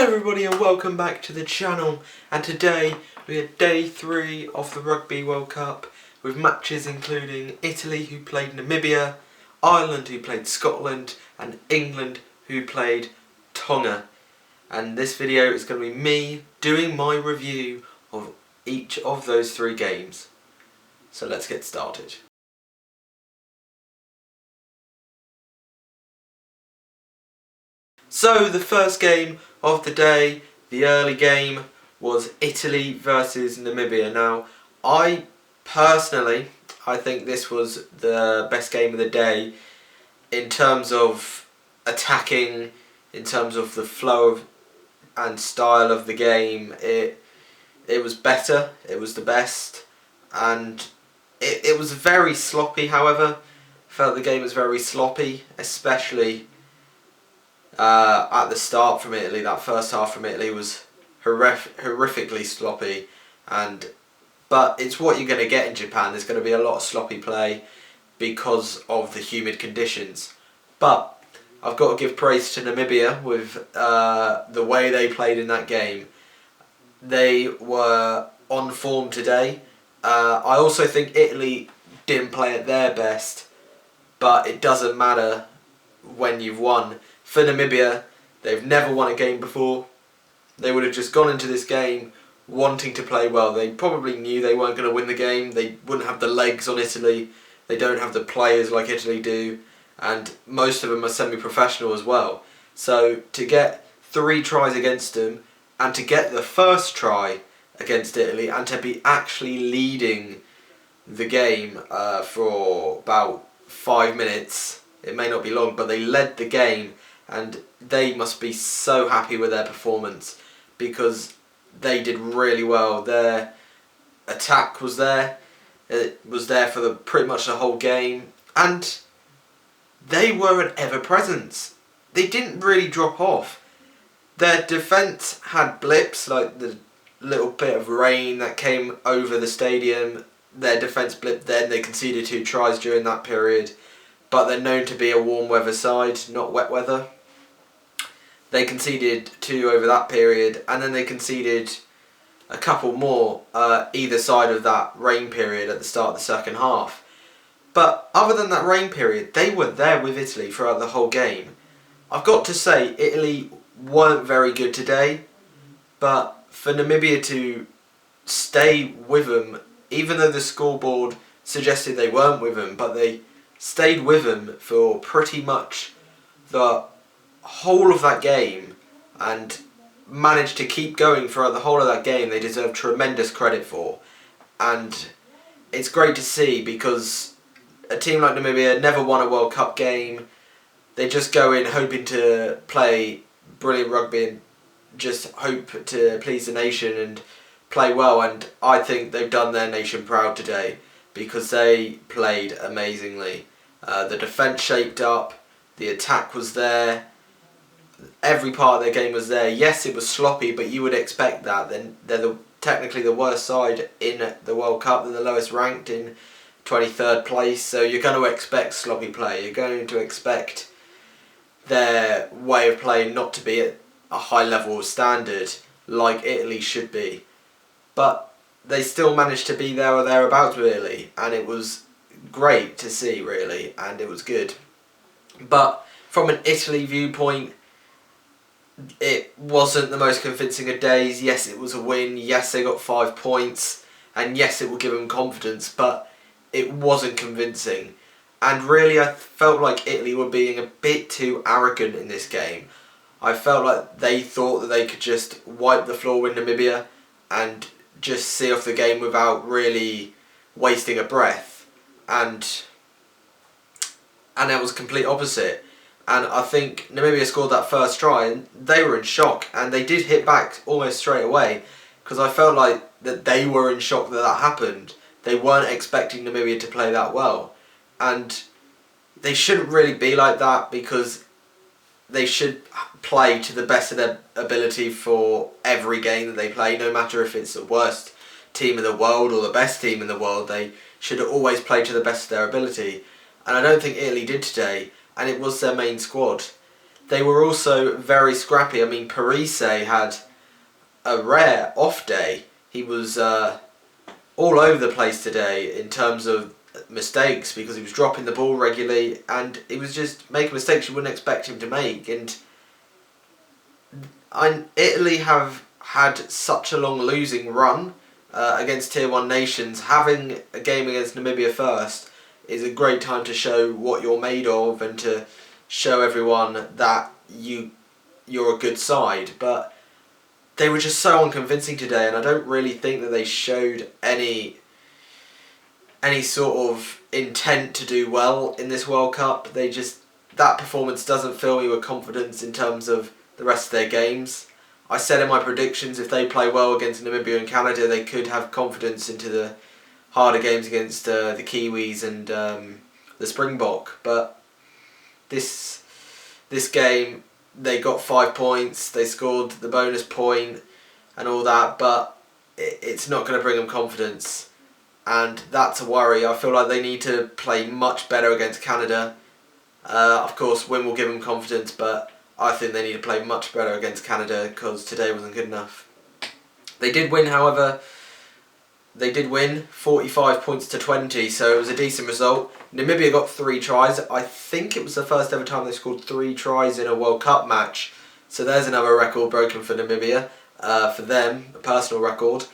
Hello everybody and welcome back to the channel, and today we are day 3 of the Rugby World Cup with matches including Italy who played Namibia, Ireland who played Scotland and England who played Tonga. And this video is going to be me doing my review of each of those 3 games. So let's get started. So the first game of the day, the early game, was Italy versus Namibia. Now, I think this was the best game of the day in terms of attacking, in terms of the flow and style of the game. It was better, it was the best, and it was very sloppy. However, I felt the game was very sloppy, especially at the start from Italy. That first half from Italy was horrifically sloppy, but it's what you're going to get in Japan. There's going to be a lot of sloppy play because of the humid conditions. But I've got to give praise to Namibia with the way they played in that game. They were on form today. I also think Italy didn't play at their best, but it doesn't matter when you've won. For Namibia, they've never won a game before. They would have just gone into this game wanting to play well. They probably knew they weren't going to win the game. They wouldn't have the legs on Italy. They don't have the players like Italy do, and most of them are semi-professional as well. So to get 3 tries against them, and to get the first try against Italy, and to be actually leading the game for about 5 minutes, it may not be long, but they led the game. And they must be so happy with their performance because they did really well. Their attack was there. It was there for pretty much the whole game. And they were an ever-presence. They didn't really drop off. Their defence had blips, like the little bit of rain that came over the stadium. Their defence blipped then. They conceded 2 tries during that period. But they're known to be a warm weather side, not wet weather. They conceded 2 over that period, and then they conceded a couple more either side of that rain period at the start of the second half. But other than that rain period, they were there with Italy throughout the whole game. I've got to say, Italy weren't very good today, but for Namibia to stay with them, even though the scoreboard suggested they weren't with them, but they stayed with them for pretty much the whole of that game and managed to keep going throughout the whole of that game. They deserve tremendous credit for, and it's great to see because a team like Namibia never won a World Cup game. They just go in hoping to play brilliant rugby and just hope to please the nation and play well, and I think they've done their nation proud today because they played amazingly. The defence shaped up, the attack was there, every part of their game was there. Yes, it was sloppy, but you would expect that. Then they're technically the worst side in the World Cup. They're the lowest ranked in 23rd place, so you're going to expect sloppy play. You're going to expect their way of playing not to be at a high level of standard like Italy should be. But they still managed to be there or thereabouts with Italy, and it was great to see, really, and it was good. But from an Italy viewpoint, it wasn't the most convincing of days. Yes, it was a win. Yes, they got 5 points, and yes, it will give them confidence, but it wasn't convincing. And really, I felt like Italy were being a bit too arrogant in this game. I felt like they thought that they could just wipe the floor with Namibia and just see off the game without really wasting a breath, and it was complete opposite. And I think Namibia scored that first try and they were in shock, and they did hit back almost straight away because I felt like that they were in shock that that happened. They weren't expecting Namibia to play that well, and they shouldn't really be like that because they should play to the best of their ability for every game that they play, no matter if it's the worst team in the world or the best team in the world. They should always play to the best of their ability, and I don't think Italy did today, and it was their main squad. they were also very scrappy. I mean, Parise had a rare off day. He was all over the place today in terms of mistakes because he was dropping the ball regularly and he was just making mistakes you wouldn't expect him to make. And Italy have had such a long losing run against Tier 1 nations. Having a game against Namibia first is a great time to show what you're made of and to show everyone that you're a good side. But they were just so unconvincing today, and I don't really think that they showed any sort of intent to do well in this World Cup. That performance doesn't fill me with confidence in terms of the rest of their games. I said in my predictions if they play well against Namibia and Canada, they could have confidence into the harder games against the Kiwis and the Springbok. But this game, they got 5 points, they scored the bonus point and all that, but it's not going to bring them confidence. And that's a worry. I feel like they need to play much better against Canada. Of course, win will give them confidence, but I think they need to play much better against Canada because today wasn't good enough. They did win, however. They did win 45 points to 20, so it was a decent result. Namibia got 3 tries. I think it was the first ever time they scored 3 tries in a World Cup match. So there's another record broken for Namibia, for them, a personal record,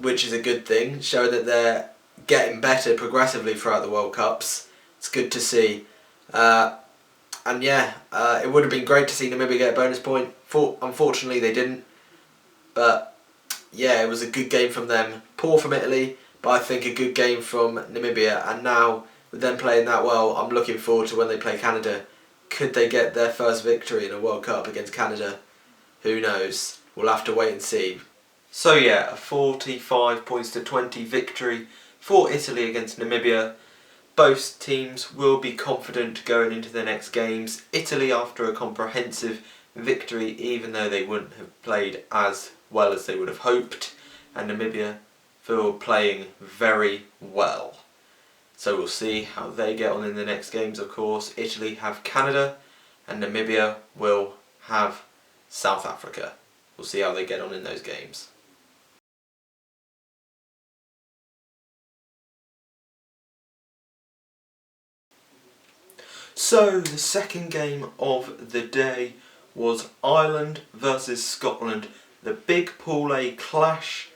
which is a good thing, showing that they're getting better progressively throughout the World Cups. It's good to see. And yeah, it would have been great to see Namibia get a bonus point. Unfortunately, they didn't. But yeah, it was a good game from them. Poor from Italy, but I think a good game from Namibia. And now, with them playing that well, I'm looking forward to when they play Canada. Could they get their first victory in a World Cup against Canada? Who knows? We'll have to wait and see. So yeah, a 45 points to 20 victory for Italy against Namibia. Both teams will be confident going into the next games. Italy after a comprehensive victory, even though they wouldn't have played as well as they would have hoped, and Namibia for playing very well. So we'll see how they get on in the next games, of course. Italy have Canada and Namibia will have South Africa. We'll see how they get on in those games. So the second game of the day was Ireland versus Scotland. The big Pool A clash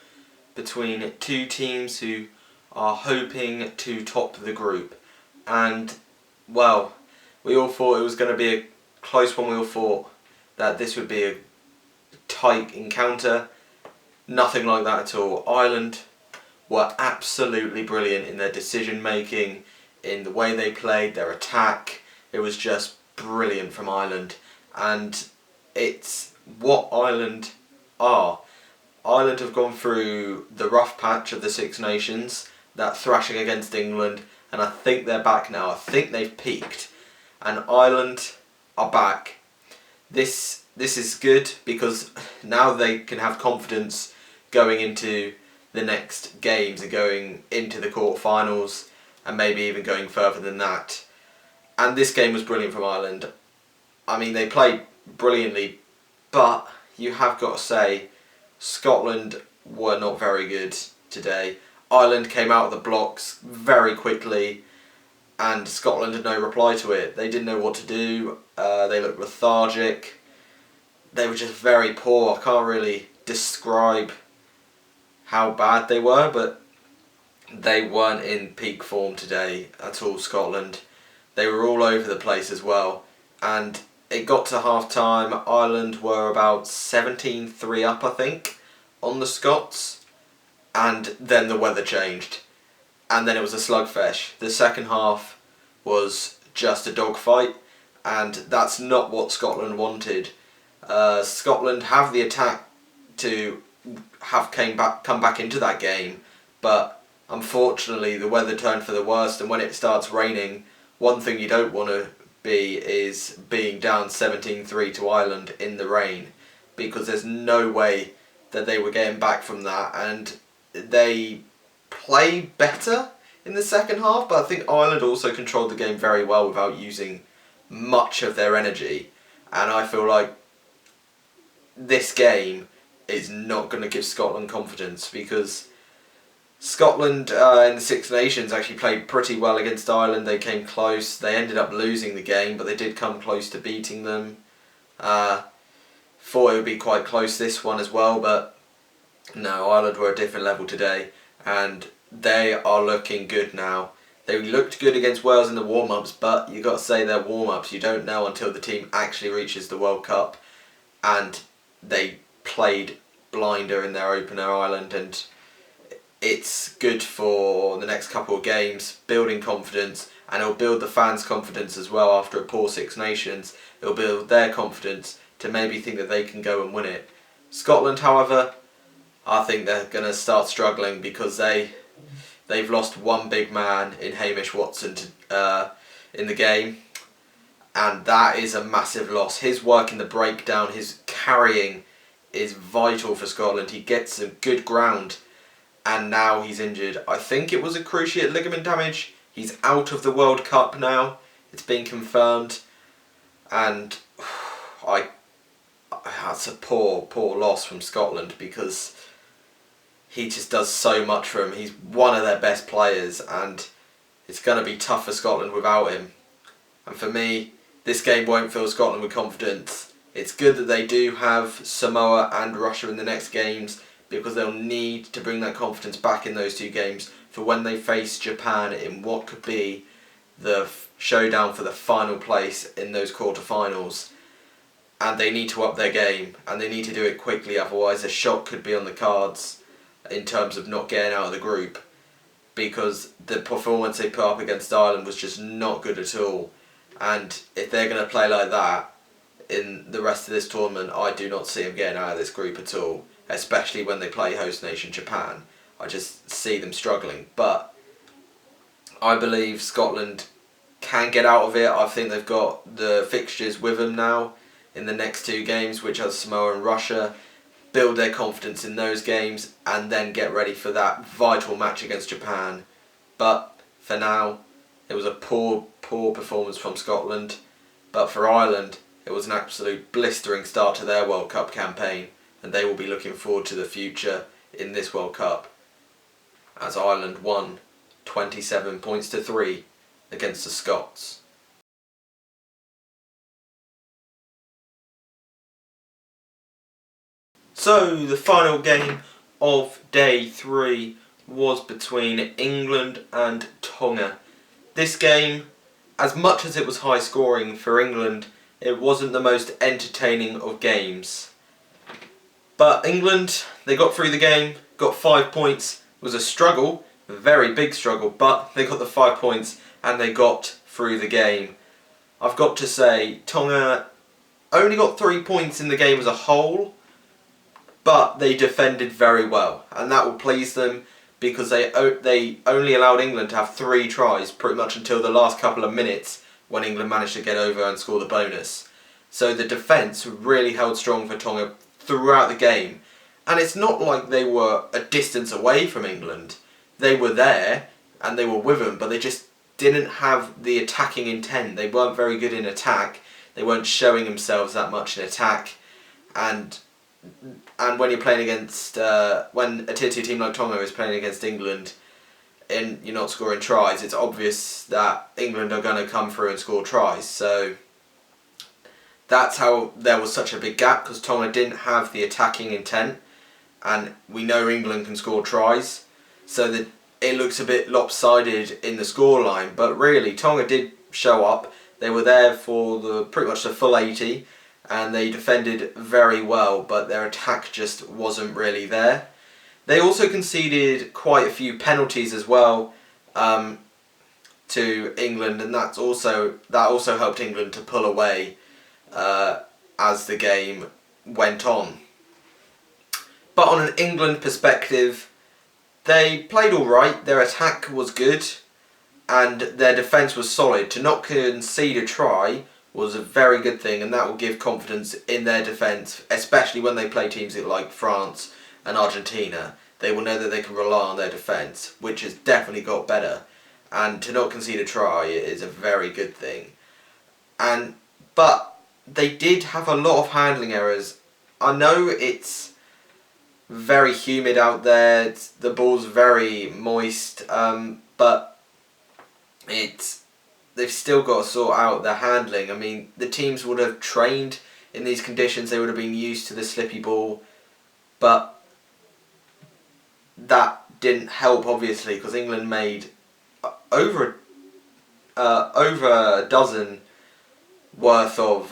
between two teams who are hoping to top the group. And, well, we all thought it was going to be a close one. We all thought that this would be a tight encounter. Nothing like that at all. Ireland were absolutely brilliant in their decision making, in the way they played, their attack. It was just brilliant from Ireland. And it's what Ireland are. Ireland have gone through the rough patch of the Six Nations, that thrashing against England, and I think they're back now. I think they've peaked, and Ireland are back. This is good because now they can have confidence going into the next games and going into the quarterfinals and maybe even going further than that. And this game was brilliant from Ireland. I mean, they played brilliantly, but you have got to say Scotland were not very good today. Ireland came out of the blocks very quickly and Scotland had no reply to it. They didn't know what to do. They looked lethargic. They were just very poor. I can't really describe how bad they were, but they weren't in peak form today at all, Scotland. They were all over the place as well. And it got to half time. Ireland were about 17-3 up, I think, on the Scots. And then the weather changed. And then it was a slugfest. The second half was just a dogfight. And that's not what Scotland wanted. Scotland have the attack to come back into that game. But unfortunately the weather turned for the worst. And when it starts raining, one thing you don't want to be is being down 17-3 to Ireland in the rain, because there's no way that they were getting back from that. And they played better in the second half, but I think Ireland also controlled the game very well without using much of their energy. and I feel like this game is not going to give Scotland confidence, because Scotland in the Six Nations actually played pretty well against Ireland. They came close. They ended up losing the game, but they did come close to beating them. Thought it would be quite close this one as well, but no, Ireland were a different level today, and they are looking good now. They looked good against Wales in the warm-ups, but you got to say they're warm-ups. You don't know until the team actually reaches the World Cup, and they played blinder in their opener, Ireland, and it's good for the next couple of games, building confidence, and it'll build the fans' confidence as well after a poor Six Nations. It'll build their confidence to maybe think that they can go and win it. Scotland, however, I think they're going to start struggling, because they've lost one big man in Hamish Watson in the game, and that is a massive loss. His work in the breakdown, his carrying is vital for Scotland. He gets some good ground, and now he's injured. I think it was a cruciate ligament damage. He's out of the World Cup now. It's been confirmed, and that's a poor loss from Scotland, because he just does so much for him. He's one of their best players, and it's going to be tough for Scotland without him. And for me, this game won't fill Scotland with confidence. It's good that they do have Samoa and Russia in the next games, because they'll need to bring that confidence back in those two games for when they face Japan in what could be the showdown for the final place in those quarterfinals. And they need to up their game, and they need to do it quickly, otherwise a shock could be on the cards in terms of not getting out of the group, because the performance they put up against Ireland was just not good at all. And if they're going to play like that in the rest of this tournament, I do not see them getting out of this group at all, especially when they play host nation Japan. I just see them struggling, but I believe Scotland can get out of it. I think they've got the fixtures with them now in the next two games, which are Samoa and Russia. Build their confidence in those games, and then get ready for that vital match against Japan. But for now, it was a poor performance from Scotland. But for Ireland, it was an absolute blistering start to their World Cup campaign, and they will be looking forward to the future in this World Cup, as Ireland won 27 points to 3 against the Scots. So the final game of day 3 was between England and Tonga. This game, as much as it was high scoring for England, it wasn't the most entertaining of games. But England, they got through the game, got 5 points. It was a struggle, a very big struggle, but they got the 5 points and they got through the game. I've got to say, Tonga only got 3 points in the game as a whole, but they defended very well, and that will please them, because they only allowed England to have 3 tries pretty much until the last couple of minutes, when England managed to get over and score the bonus. So the defence really held strong for Tonga throughout the game, and it's not like they were a distance away from England. They were there and they were with them, but they just didn't have the attacking intent. They weren't very good in attack. They weren't showing themselves that much in attack, and when you're playing against, when a tier 2 team like Tonga is playing against England and you're not scoring tries, it's obvious that England are going to come through and score tries. So that's how there was such a big gap, because Tonga didn't have the attacking intent, and we know England can score tries, so that it looks a bit lopsided in the scoreline. But really, Tonga did show up. They were there for pretty much the full 80, and they defended very well, but their attack just wasn't really there. They also conceded quite a few penalties as well to England, and that also helped England to pull away as the game went on. But on an England perspective, they played alright, their attack was good, and their defence was solid. To not concede a try was a very good thing, and that will give confidence in their defence, especially when they play teams like France and Argentina. They will know that they can rely on their defence, which has definitely got better, and to not concede a try is a very good thing. But they did have a lot of handling errors. I know it's very humid out there, the ball's very moist, but they've still got to sort out their handling. I mean, the teams would have trained in these conditions, they would have been used to the slippy ball, but that didn't help obviously because England made over a dozen worth of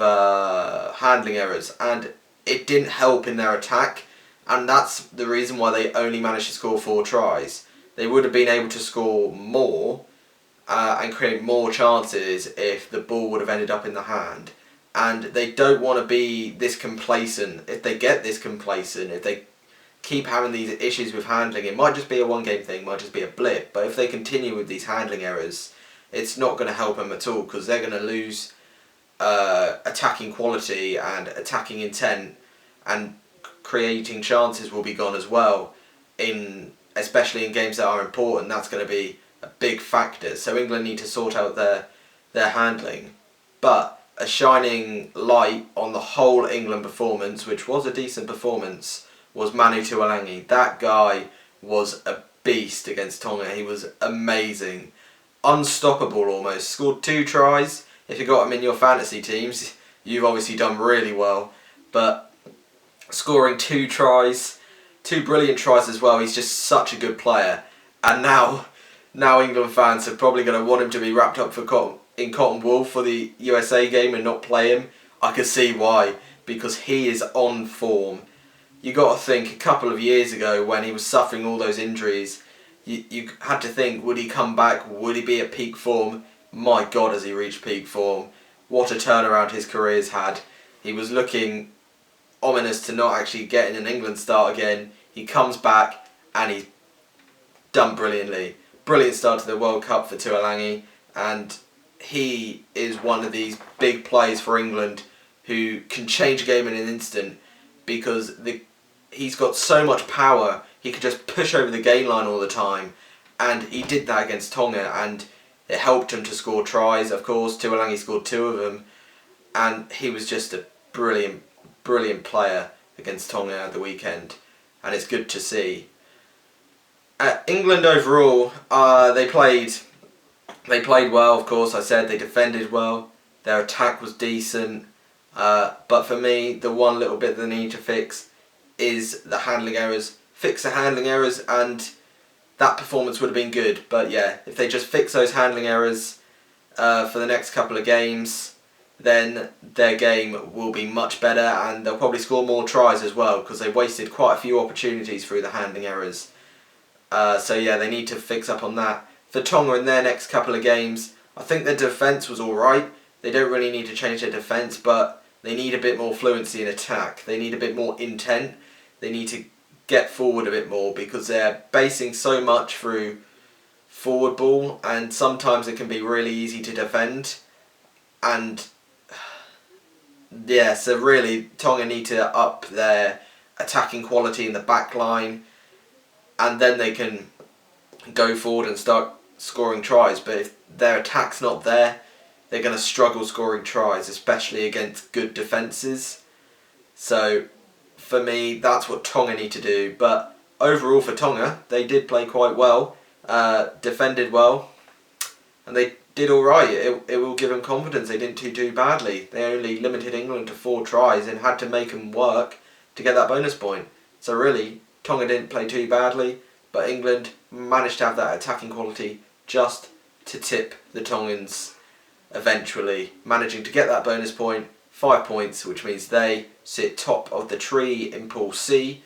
handling errors, and it didn't help in their attack, and that's the reason why they only managed to score 4 tries. They would have been able to score more and create more chances if the ball would have ended up in the hand. And they don't want to be this complacent. If they get this complacent, if they keep having these issues with handling, it might just be a one-game thing, might just be a blip, but if they continue with these handling errors, it's not going to help them at all because they're going to lose attacking quality and attacking intent, and creating chances will be gone as well, especially in games that are important. That's going to be a big factor. So England need to sort out their handling. But a shining light on the whole England performance, which was a decent performance, was Manu Tuolangi. That guy was a beast against Tonga. He was amazing. Unstoppable almost. Scored 2 tries. If you got him in your fantasy teams, you've obviously done really well. But scoring 2 tries, 2 brilliant tries as well. He's just such a good player. And now England fans are probably going to want him to be wrapped up in cotton wool for the USA game and not play him. I can see why, because he is on form. You got to think, a couple of years ago when he was suffering all those injuries, you had to think, would he come back? Would he be at peak form? My God, has he reached peak form? What a turnaround his career's had. He was looking ominous to not actually getting an England start again. He comes back and he's done brilliantly. Brilliant start to the World Cup for Tuolangi, and he is one of these big players for England who can change a game in an instant because he's got so much power. He could just push over the gain line all the time, and he did that against Tonga, and it helped him to score tries. Of course, Tuolangi scored 2 of them, and he was just a brilliant player against Tonga at the weekend, and it's good to see. England overall, they played well. Of course, I said they defended well. Their attack was decent, but for me, the one little bit that they need to fix is the handling errors. Fix the handling errors, and that performance would have been good. But yeah, if they just fix those handling errors for the next couple of games, then their game will be much better, and they'll probably score more tries as well because they wasted quite a few opportunities through the handling errors. So yeah, they need to fix up on that. For Tonga in their next couple of games, I think their defence was alright. They don't really need to change their defence, but they need a bit more fluency in attack. They need a bit more intent. They need to get forward a bit more because they're basing so much through forward ball, and sometimes it can be really easy to defend. And yeah, so really Tonga need to up their attacking quality in the back line, and then they can go forward and start scoring tries. But if their attack's not there, they're going to struggle scoring tries, especially against good defences. So for me, that's what Tonga need to do. But overall for Tonga, they did play quite well, defended well, and they did alright. It will give them confidence. They didn't do too badly. They only limited England to 4 tries and had to make them work to get that bonus point. So really, Tonga didn't play too badly, but England managed to have that attacking quality just to tip the Tongans eventually, managing to get that bonus point, 5 points, which means they sit top of the tree in Pool C,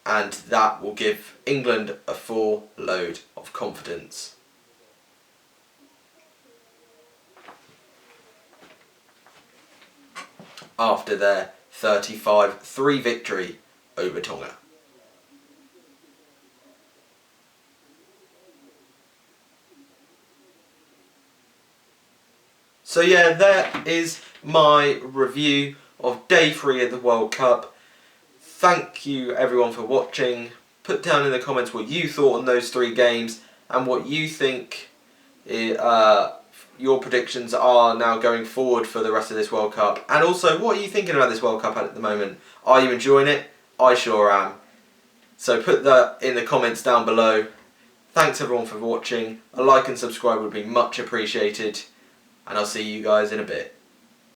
and that will give England a full load of confidence. After their 35-3 victory over Tonga. So yeah, that is my review of Day 3 of the World Cup. Thank you everyone for watching. Put down in the comments what you thought on those 3 games and what you think your predictions are now going forward for the rest of this World Cup. And also, what are you thinking about this World Cup at the moment? Are you enjoying it? I sure am. So put that in the comments down below. Thanks everyone for watching. A like and subscribe would be much appreciated. And I'll see you guys in a bit.